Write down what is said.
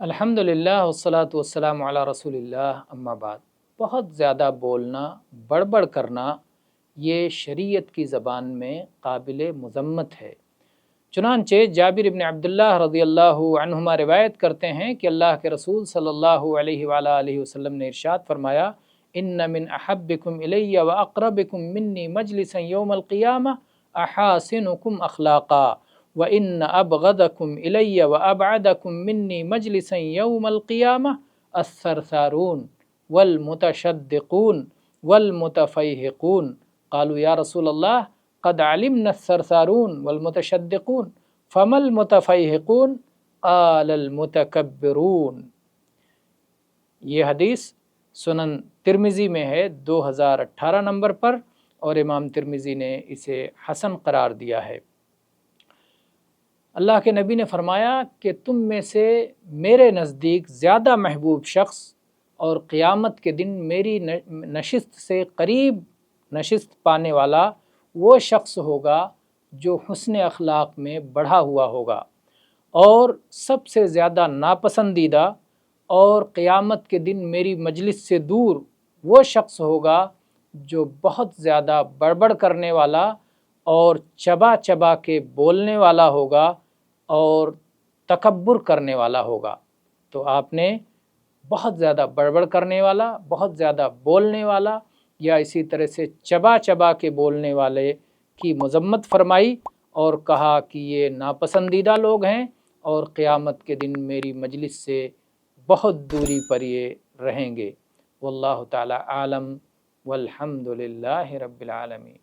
الحمدللہ والصلاۃ والسلام علی رسول اللہ اما بعد۔ بہت زیادہ بولنا، بڑبڑ کرنا، یہ شریعت کی زبان میں قابل مذمت ہے۔ چنانچہ جابر بن عبداللہ رضی اللہ عنہما روایت کرتے ہیں کہ اللہ کے رسول صلی اللہ علیہ وآلہ وسلم نے ارشاد فرمایا، ان من احبکم الی واقربکم منی مجلسا یوم القیامہ احاسنکم اخلاقا وَإِنَّ أَبْغَضَكُمْ إِلَيَّ وَأَبْعَدَكُمْ مِنِّي مَجْلِسًا يَوْمَ الْقِيَامَةِ الثَّرْثَارُونَ وَالْمُتَشَدِّقُونَ وَالْمُتَفَيْهِقُونَ قالوا یا رسول اللہ قد علمنا الثَّرْثَارُونَ وَالْمُتَشَدِّقُونَ فَمَا الْمُتَفَيْهِقُونَ قال الْمُتَكَبِّرُونَ۔ یہ حدیث سنن ترمذی میں ہے 2018 نمبر پر، اور امام ترمذی نے اسے حسن قرار دیا ہے۔ اللہ کے نبی نے فرمایا کہ تم میں سے میرے نزدیک زیادہ محبوب شخص اور قیامت کے دن میری نشست سے قریب نشست پانے والا وہ شخص ہوگا جو حسن اخلاق میں بڑھا ہوا ہوگا، اور سب سے زیادہ ناپسندیدہ اور قیامت کے دن میری مجلس سے دور وہ شخص ہوگا جو بہت زیادہ بڑبڑ کرنے والا اور چبا چبا کے بولنے والا ہوگا اور تکبر کرنے والا ہوگا۔ تو آپ نے بہت زیادہ بڑبڑ کرنے والا، بہت زیادہ بولنے والا، یا اسی طرح سے چبا چبا کے بولنے والے کی مذمت فرمائی اور کہا کہ یہ ناپسندیدہ لوگ ہیں اور قیامت کے دن میری مجلس سے بہت دوری پر یہ رہیں گے۔ واللہ تعالی عالم والحمد للہ رب العالمین۔